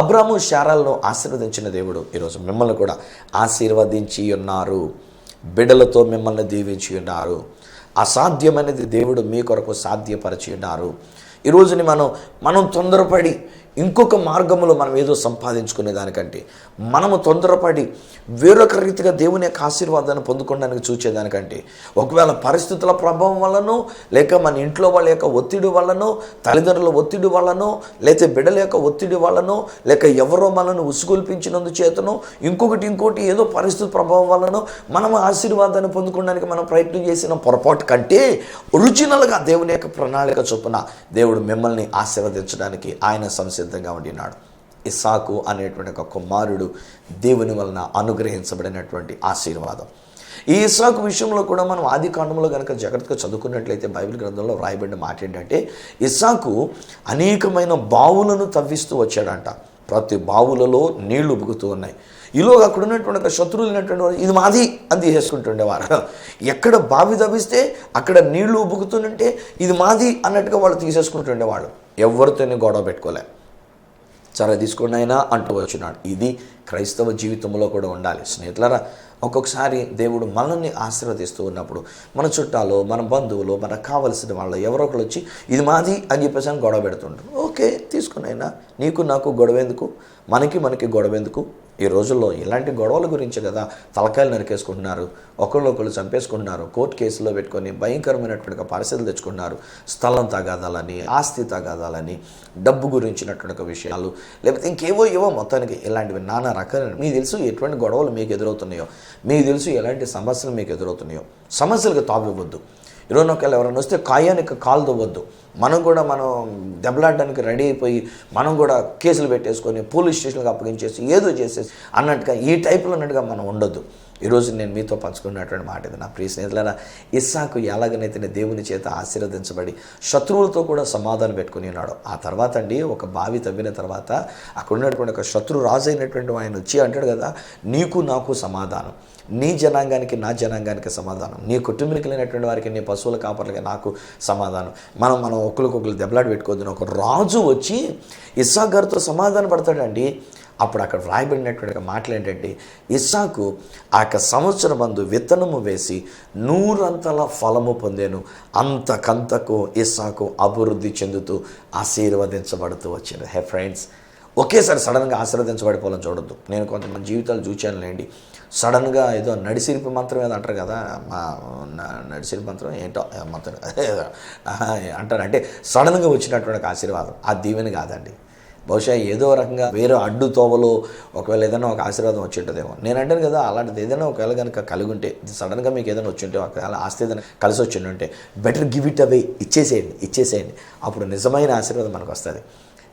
అబ్రాము శారాలను ఆశీర్వదించిన దేవుడు ఈరోజు మిమ్మల్ని కూడా ఆశీర్వదించి ఉన్నారు. బిడ్డలతో మిమ్మల్ని దీవించి ఉన్నారు. అసాధ్యమైనది దేవుడు మీ కొరకు సాధ్యపరిచి ఉన్నారు. ఈరోజుని మనం తొందరపడి ఇంకొక మార్గంలో మనం ఏదో సంపాదించుకునే దానికంటే మనము తొందరపడి వేరొక రీతిగా దేవుని యొక్క ఆశీర్వాదాన్ని పొందుకోవడానికి చూచేదానికంటే, ఒకవేళ పరిస్థితుల ప్రభావం వల్లనో, లేక మన ఇంట్లో వాళ్ళ యొక్క ఒత్తిడి వల్లనో, తల్లిదండ్రుల ఒత్తిడి వల్లనో, లేక బిడ్డల యొక్క ఒత్తిడి వల్లనో, లేక ఎవరో మనల్ని ఉసుగొల్పించినందు చేతనో, ఇంకోటి ఏదో పరిస్థితి ప్రభావం వల్లనో మనం ఆశీర్వాదాన్ని పొందుకోవడానికి మనం ప్రయత్నం చేసిన పొరపాటు కంటే ఒరిజినల్గా దేవుని యొక్క ప్రణాళిక చొప్పున దేవుడు మిమ్మల్ని ఆశీర్వదించడానికి ఆయన సంసిద్ధంగా ఉండినాడు. ఇస్సాకు అనేటువంటి ఒక కుమారుడు దేవుని వలన అనుగ్రహించబడినటువంటి ఆశీర్వాదం. ఈ ఇస్సాకు విషయంలో కూడా మనం ఆది కాండంలో కనుక జాగ్రత్తగా చదువుకున్నట్లయితే బైబిల్ గ్రంథంలో రాయబడిన మాట ఏంటంటే, ఇస్సాకు అనేకమైన బావులను తవ్విస్తూ వచ్చాడంట. ప్రతి బావులలో నీళ్లు ఉబుకుతూ ఉన్నాయి. ఈలోగా అక్కడ ఉన్నటువంటి ఒక శత్రువులు ఉన్నటువంటి వాడు ఇది మాది అని తీసేసుకుంటుండేవారు. ఎక్కడ బావి తవ్విస్తే అక్కడ నీళ్లు ఉబుకుతుంటే ఇది మాది అన్నట్టుగా వాళ్ళు తీసేసుకుంటుండేవాళ్ళు. ఎవరితోనే గొడవ పెట్టుకోలే. సరే తీసుకోండి అయినా అంటూ వచ్చినాడు. ఇది క్రైస్తవ జీవితంలో కూడా ఉండాలి. స్నేహితులారా, ఒక్కొక్కసారి దేవుడు మనల్ని ఆశీర్వదిస్తూ ఉన్నప్పుడు మన చుట్టాలు, మన బంధువులు, మనకు కావలసిన వాళ్ళు ఎవరో ఒకరు వచ్చి ఇది మాది అని చెప్పేసి అని గొడవ పెడుతుంటారు. ఓకే, తీసుకుని అయినా నీకు నాకు గొడవ ఎందుకు, మనకి గొడవ ఎందుకు? ఈ రోజుల్లో ఇలాంటి గొడవల గురించి కదా తలకాయలు నరికేసుకుంటున్నారు, ఒకళ్ళు చంపేసుకుంటున్నారు, కోర్టు కేసులో పెట్టుకొని భయంకరమైనటువంటి పరిస్థితులు తెచ్చుకుంటున్నారు. స్థలం తగాదాలని, ఆస్తి తగాదాలని, డబ్బు గురించినటువంటి విషయాలు, లేకపోతే ఇంకేవో మొత్తానికి ఇలాంటివి నానా రకాల. మీకు తెలుసు ఎటువంటి గొడవలు మీకు ఎదురవుతున్నాయో, మీకు తెలుసు ఎలాంటి సమస్యలు మీకు ఎదురవుతున్నాయో. సమస్యలకు తావివ్వద్దు. ఈరోజు ఒకవేళ ఎవరైనా వస్తే కాయానికి కాలు దువ్వద్దు. మనం దెబ్బలాడడానికి రెడీ అయిపోయి మనం కూడా కేసులు పెట్టేసుకొని పోలీస్ స్టేషన్కి అప్పగించేసి ఏదో చేసేసి అన్నట్టుగా ఈ టైప్లో అన్నట్టుగా మనం ఉండొద్దు. ఈరోజు నేను మీతో పంచుకున్నటువంటి మాట ఇది. నా ప్రియ స్నేహితులారా, ఇస్సాకు ఎలాగనైతే దేవుని చేత ఆశీర్వదించబడి శత్రువులతో కూడా సమాధానం పెట్టుకుని ఉన్నాడు. ఆ తర్వాత ఒక బావి తవ్విన తర్వాత అక్కడ ఉన్నటువంటి ఒక శత్రు రాజు అయినటువంటి ఆయన వచ్చి అంటాడు కదా, నీకు నాకు సమాధానం, నీ జనాంగానికి నా జనాంగానికి సమాధానం, నీ కుటుంబానికి లేనటువంటి వారికి, నీ పశువుల కాపర్లకి నాకు సమాధానం, మనం ఒకరికొకరు దెబ్బలాట పెట్టుకోవద్దు. ఒక రాజు వచ్చి ఇస్సాకు గారితో సమాధానం పడతాడండి. అప్పుడు అక్కడ వ్రాయబడినటువంటి మాటలు ఏంటంటే, ఇస్సాకు ఆ యొక్క సంవత్సరం మందు విత్తనము వేసి 100 ఫలము పొందాను, అంతకంతకు ఇస్సాకు అభివృద్ధి చెందుతూ ఆశీర్వదించబడుతూ వచ్చింది. హే ఫ్రెండ్స్, ఒకేసారి సడన్గా ఆశీర్వదించబడిపోవాలని చూడొద్దు. నేను కొంతమంది జీవితాలు చూచానులేండి. సడన్గా ఏదో నడిసిరిపి మంత్రం ఏదో అంటారు కదా, నడిసిరిపి మంత్రం ఏంటో మంత్రం అంటారు. అంటే సడన్గా వచ్చినటువంటి ఆశీర్వాదం ఆ దీవెన కాదండి. బహుశా ఏదో రకంగా వేరే అడ్డు తోవలో ఒకవేళ ఏదైనా ఒక ఆశీర్వాదం వచ్చి ఉంటుందేమో. నేను అంటాను కదా, అలాంటిది ఏదైనా ఒకవేళ కనుక కలిగి ఉంటే, సడన్గా మీకు ఏదైనా వచ్చి ఉంటే, ఒకవేళ ఆస్తి ఏదైనా కలిసి వచ్చి ఉంటే, బెటర్ గివ్ ఇట్ అవే, ఇచ్చేసేయండి. అప్పుడు నిజమైన ఆశీర్వాదం మనకు వస్తుంది.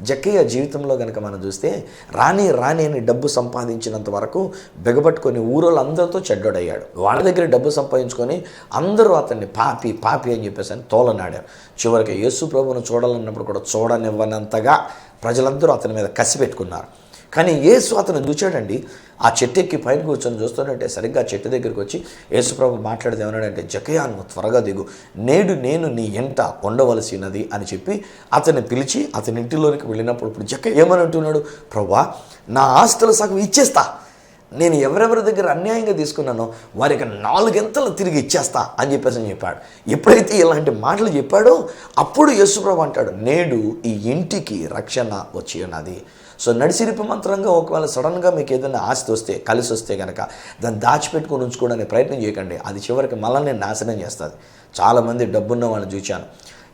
జక్కయ్య జీవితంలో కనుక మనం చూస్తే రాని అని డబ్బు సంపాదించినంత వరకు బిగబట్టుకొని ఊరోళ్ళందరితో చెడ్డోడయ్యాడు. వాళ్ళ దగ్గర డబ్బు సంపాదించుకొని అందరూ అతన్ని పాపి అని చెప్పేసి అని తోలనాడారు. చివరికి యేసు ప్రభువును చూడాలన్నప్పుడు కూడా చూడనివ్వనంతగా ప్రజలందరూ అతని మీద కసి పెట్టుకున్నారు. కానీ యేసు అతను చూచాడండి. ఆ చెట్టు ఎక్కి పైన కూర్చొని చూస్తుంటే సరిగ్గా చెట్టు దగ్గరికి వచ్చి యేసుప్రభు మాట్లాడితే ఏమన్నాడంటే, జక్కయ్య నువ్వు త్వరగా దిగు, నేడు నేను నీ ఎంట ఉండవలసినది అని చెప్పి అతన్ని పిలిచి అతని ఇంటిలోనికి వెళ్ళినప్పుడు ఇప్పుడు జక్కయ్య ఏమని అంటున్నాడు, ప్రభువా నా ఆస్తుల సగం ఇచ్చేస్తా, నేను ఎవరెవరి దగ్గర అన్యాయంగా తీసుకున్నానో వారికి 4 తిరిగి ఇచ్చేస్తా అని చెప్పాడు. ఎప్పుడైతే ఇలాంటి మాటలు చెప్పాడో అప్పుడు యేసుప్రభు అంటాడు, నేడు ఈ ఇంటికి రక్షణ వచ్చి ఉన్నది. సో నడిసిరిపి మంత్రంగా ఒకవేళ సడన్గా మీకు ఏదైనా ఆస్తి వస్తే, కలిసి వస్తే కనుక దాన్ని దాచిపెట్టుకొని ఉంచుకోవడానికి ప్రయత్నం చేయకండి. అది చివరికి మనల్ని నాశనం చేస్తుంది. చాలామంది డబ్బున్న వాళ్ళని చూశాను,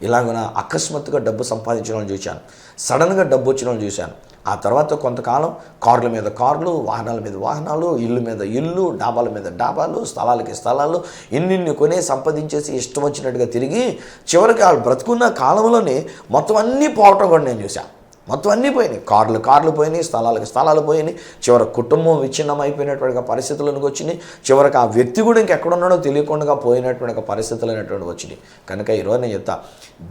ఇలాగ అకస్మాత్తుగా డబ్బు సంపాదించిన వాళ్ళని చూశాను, సడన్గా డబ్బు వచ్చిన వాళ్ళని చూశాను. ఆ తర్వాత కొంతకాలం కార్ల మీద కార్లు, వాహనాల మీద వాహనాలు, ఇల్లు మీద ఇల్లు, డాబాల మీద డాబాలు, స్థలాలకి స్థలాలు, ఇన్నిన్ని కొనే సంపాదించేసి ఇష్టం వచ్చినట్టుగా తిరిగి చివరికి వాళ్ళు బ్రతుకున్న కాలంలోనే మొత్తం అన్నీ పోవటం కూడా నేను చూశాను. మొత్తం అన్నీ పోయినాయి. కార్లు పోయినాయి, స్థలాలు పోయినాయి. చివరికి కుటుంబం విచ్ఛిన్నం అయిపోయినటువంటి పరిస్థితులకు వచ్చినాయి. చివరికి ఆ వ్యక్తి కూడా ఇంకెక్కడున్నాడో తెలియకుండా పోయినటువంటి పరిస్థితులు అనేటువంటి వచ్చినాయి. కనుక ఈరోజు నేను చెప్తా,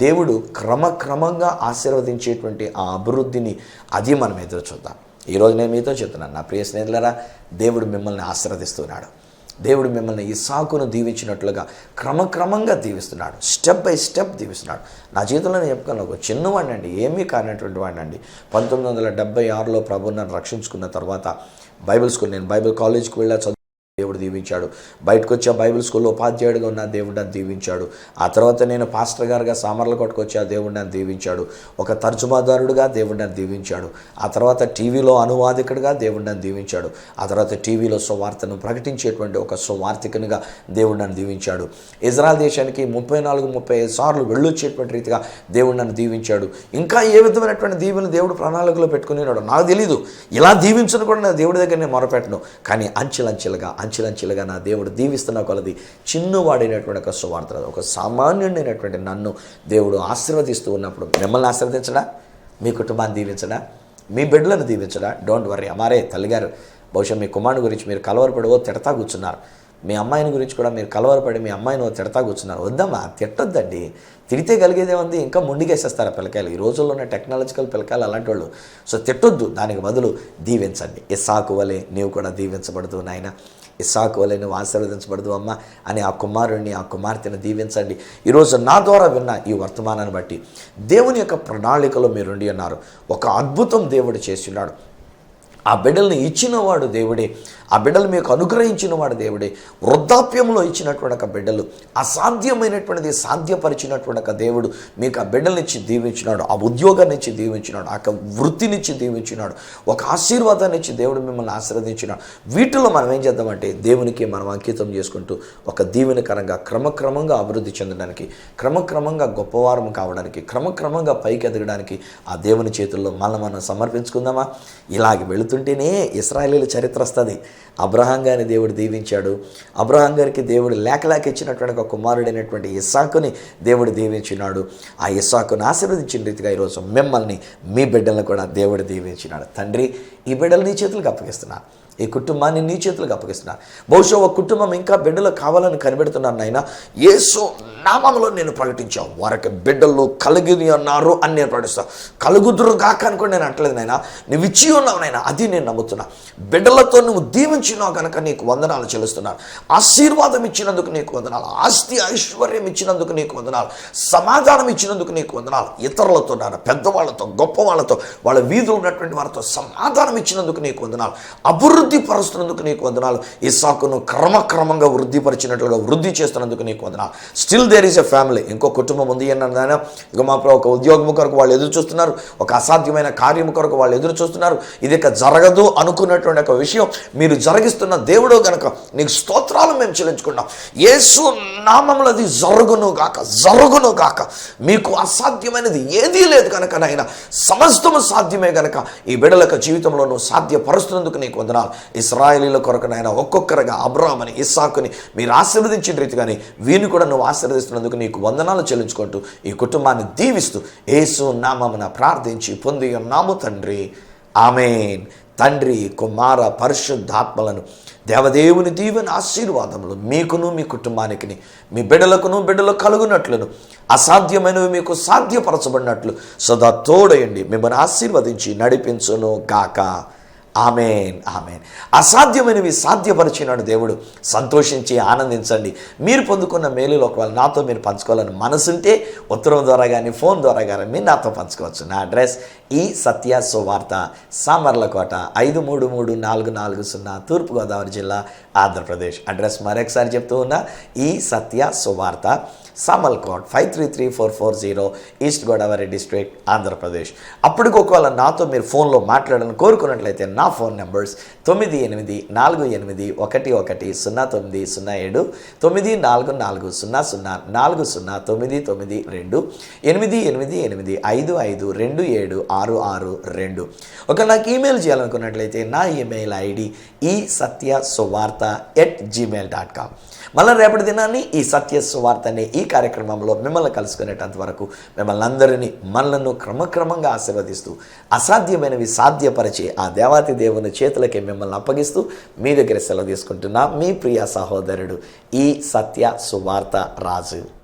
దేవుడు క్రమక్రమంగా ఆశీర్వదించేటువంటి ఆ అభివృద్ధిని అది మనం ఎదురు చూద్దాం. ఈరోజు నేను మీతో చెప్తున్నాను, నా ప్రియ స్నేహితులారా, దేవుడు మిమ్మల్ని ఆశీర్వదిస్తున్నాడు. దేవుడు మిమ్మల్ని ఇస్సాకును దీవించినట్లుగా క్రమక్రమంగా దీవిస్తున్నాడు. స్టెప్ బై స్టెప్ దీవిస్తున్నాడు. నా జీవితంలో నేను చెప్పుకున్నాను, ఒక చిన్నవాడిని అండి, ఏమీ కానటువంటి వాడిని అండి. 1976లో ప్రభువుని నన్ను రక్షించుకున్న తర్వాత నేను బైబిల్ కాలేజ్కి వెళ్ళా, దేవుడు దీవించాడు. బయటకు వచ్చి బైబిల్ స్కూల్లో ఉపాధ్యాయుడిగా ఉన్న దేవుడు నన్ను దీవించాడు. ఆ తర్వాత నేను పాస్టర్ గారుగా సామర్లకోటకు వచ్చి దేవుడు నన్ను దీవించాడు. ఒక తర్జుమాదారుడుగా దేవుడు నన్ను దీవించాడు. ఆ తర్వాత టీవీలో అనువాదికుడిగా దేవుడు నన్ను దీవించాడు. ఆ తర్వాత టీవీలో సువార్తను ప్రకటించేటువంటి ఒక సువార్తికునిగా దేవుడు నన్ను దీవించాడు. ఇజ్రాయెల్ దేశానికి 34-35 సార్లు వెళ్ళొచ్చేటువంటి రీతిగా దేవుడు నన్ను దీవించాడు. ఇంకా ఏ విధమైనటువంటి దీవెన దేవుడు ప్రణాళికలో పెట్టుకునేవాడు నాకు తెలీదు. ఇలా దీవించను కూడా నా దేవుడి దగ్గర నేను మొరపెట్టను. కానీ అంచెలంచెలుగా నా దేవుడు దీవిస్తున్న కొలది చిన్నవాడైనటువంటి ఒక సువార్త, ఒక సామాన్యుడైనటువంటి నన్ను దేవుడు ఆశీర్వదిస్తూ ఉన్నప్పుడు మిమ్మల్ని ఆశీర్వదించడా, మీ కుటుంబాన్ని దీవించడా, మీ బిడ్డలను దీవించడా? Don't worry. అమారే తల్లిగారు, బహుశా మీ కుమారుని గురించి మీరు కలవరపడివో తిడతా కూర్చున్నారు. మీ అమ్మాయిని గురించి కూడా మీరు కలవరపడి మీ అమ్మాయిని తిడతా కూర్చున్నారు. వద్దమ్మా, తిట్టొద్దండి. తిడితే కలిగేదే ఉంది, ఇంకా ముందుకేసేస్తారు ఆ పిల్లకాయలు. ఈ రోజుల్లో ఉన్న టెక్నాలజికల్ పిల్లకాయలు అలాంటి వాళ్ళు. సో తిట్టొద్దు, దానికి బదులు దీవించండి. ఇస్సాకు వలె నీవు కూడా దీవించబడుతూ నాయన, ఇస్సాకు వలె నువ్వు ఆశీర్వదించబడదు అమ్మ అని ఆ కుమారుడిని, ఆ కుమార్తెను దీవించండి. ఈరోజు నా ద్వారా విన్న ఈ వర్తమానాన్ని బట్టి దేవుని యొక్క ప్రణాళికలో మీరుండి ఉన్నారు. ఒక అద్భుతం దేవుడు చేసి ఉన్నాడు. ఆ బిడ్డల్ని ఇచ్చినవాడు దేవుడే. ఆ బిడ్డలు మీకు అనుగ్రహించిన వాడు దేవుడే. వృద్ధాప్యంలో ఇచ్చినటువంటి ఒక బిడ్డలు, అసాధ్యమైనటువంటిది సాధ్యపరిచినటువంటి ఒక దేవుడు మీకు ఆ బిడ్డలనిచ్చి దీవించినాడు. ఆ ఉద్యోగాన్ని ఇచ్చి దీవించినాడు. ఆ వృత్తినిచ్చి దీవించినాడు. ఒక ఆశీర్వాదాన్ని ఇచ్చి దేవుడు మిమ్మల్ని ఆశీర్వదించినాడు. వీటిలో మనం ఏం చేద్దామంటే దేవునికి మనం అంకితం చేసుకుంటూ ఒక దీవెనకరంగా క్రమక్రమంగా అభివృద్ధి చెందడానికి, క్రమక్రమంగా గొప్పవారం కావడానికి, క్రమక్రమంగా పైకి ఎదగడానికి ఆ దేవుని చేతుల్లో మనం సమర్పించుకుందామా? ఇలాగే వెళుతుంటేనే ఇశ్రాయేలీయుల చరిత్ర వస్తుంది. అబ్రహాం గారిని దేవుడు దీవించాడు. అబ్రహాం గారికి దేవుడు లేక ఇచ్చినటువంటి ఒక కుమారుడైనటువంటి ఇస్సాకుని దేవుడు దీవించినాడు. ఆ ఇస్సాకుని ఆశీర్వదించిన రీతిగా ఈరోజు మిమ్మల్ని, మీ బిడ్డలను కూడా దేవుడు దీవించినాడు. తండ్రి, ఈ బిడ్డలు నీ చేతులకు అప్పగిస్తున్నాను. ఈ కుటుంబాన్ని నీ చేతులకు అప్పగిస్తున్నాను. బహుశా ఒక కుటుంబం ఇంకా బిడ్డలు కావాలని కనిపెడుతున్నాను నాయన. యేసు నామములో నేను ప్రకటించావు, వారికి బిడ్డలు కలిగి ఉన్నారు అని నేను ప్రకటిస్తాను. కలుగుదురు గాక అనుకోండి నేను అంటలేదు నాయన, నువ్వు ఇచ్చి ఉన్నావు నాయన, అది నేను నమ్ముతున్నా. బిడ్డలతో నువ్వు దీవించినావు కనుక నీకు వందనాలు చెల్లిస్తున్నాను. ఆశీర్వాదం ఇచ్చినందుకు నీకు వందనాలు. ఆస్తి ఐశ్వర్యం ఇచ్చినందుకు నీకు వందనాలు. సమాధానం ఇచ్చినందుకు నీకు వందనాలు. ఇతరులతో నాన్న, పెద్దవాళ్ళతో, గొప్పవాళ్ళతో, వాళ్ళ వీధులు ఉన్నటువంటి వారితో సమాధానం ఇచ్చినందుకు నీకు వందనాలు. అభివృద్ధి పరుస్తున్నందుకు నీకు వందనాలు. ఇస్సాకును క్రమక్రమంగా వృద్ధిపరిచినట్లుగా వృద్ధి చేస్తున్నందుకు నీకు వందనాలు. Still there is a family. ఇంకో కుటుంబం ఉంది అన్నాను. ఇక మా ఒక ఉద్యోగం కొరకు వాళ్ళు ఎదురు చూస్తున్నారు. ఒక అసాధ్యమైన కార్యము కొరకు వాళ్ళు ఎదురు చూస్తున్నారు. ఇది ఇక జరగదు అనుకున్నటువంటి ఒక విషయం మీరు జరిగిస్తున్న దేవుడు కనుక నీకు స్తోత్రాలు మేము చెల్లించుకున్నాం. యేసు నామములో అది జరుగును గాక. మీకు అసాధ్యమైనది ఏదీ లేదు కనుక నాయన, సమస్తము సాధ్యమే కనుక ఈ బిడ్డల జీవితంలో నువ్వు సాధ్యపరుస్తున్నందుకు నీకు వందనాలు. ఇశ్రాయేలీయుల కొరకు నాయన ఒక్కొక్కరుగా అబ్రాహాముని, ఇస్సాకుని మీరు ఆశీర్వదించిన రీతిగానే వీరిని కూడా నువ్వు ఆశీర్వదిస్తున్నందుకు నీకు వందనాలు చెల్లించుకుంటూ ఈ కుటుంబాన్ని దీవిస్తూ యేసు నామమున ప్రార్థించి పొంది ఉన్నాము తండ్రి. ఆమేన్. తండ్రి, కుమార, పరిశుద్ధాత్మలను దేవదేవుని దీవెన ఆశీర్వాదములు మీకును, మీ కుటుంబానికి, మీ బిడ్డలు కలుగునట్లును, అసాధ్యమైనవి మీకు సాధ్యపరచబడినట్లు సదా తోడయండి, మిమ్మల్ని ఆశీర్వదించి నడిపించును గాక. ఆమేన్. అసాధ్యమైనవి సాధ్యపరిచినాడు దేవుడు. సంతోషించి ఆనందించండి. మీరు పొందుకున్న మేలులు ఒకవేళ నాతో మీరు పంచుకోవాలని మనసుంటే ఉత్తరం ద్వారా కానీ ఫోన్ ద్వారా కానీ మీరు నాతో పంచుకోవచ్చు. నా అడ్రస్ ఈ సత్య సువార్త, సామర్లకోట 533440, తూర్పుగోదావరి జిల్లా, ఆంధ్రప్రదేశ్. అడ్రస్ మరొకసారి చెప్తూ ఉన్నా, ఈ సత్య సువార్త, Samalkot 533440, east Godavari district, Andhra Pradesh. అప్పటికి ఒకవేళ నాతో మీరు ఫోన్లో మాట్లాడాలని కోరుకున్నట్లయితే నా ఫోన్ నెంబర్స్ 9848110907, 9440040992, 8888552766. ఒకవేళ నాకు ఈమెయిల్ చేయాలనుకున్నట్లయితే నా ఈమెయిల్ ఐడి isathyasuvartha@gmail.com. మళ్ళీ రేపటి దినాన్ని ఈ సత్య సువార్త అనే ఈ కార్యక్రమంలో మిమ్మల్ని కలుసుకునేటంత వరకు మిమ్మల్ని అందరినీ మనలను క్రమక్రమంగా ఆశీర్వదిస్తూ అసాధ్యమైనవి సాధ్యపరిచే ఆ దేవాతి దేవుని చేతులకే మిమ్మల్ని అప్పగిస్తూ మీ దగ్గర సెలవు తీసుకుంటున్నా మీ ప్రియ సహోదరుడు ఈ సత్య సువార్త రాజు.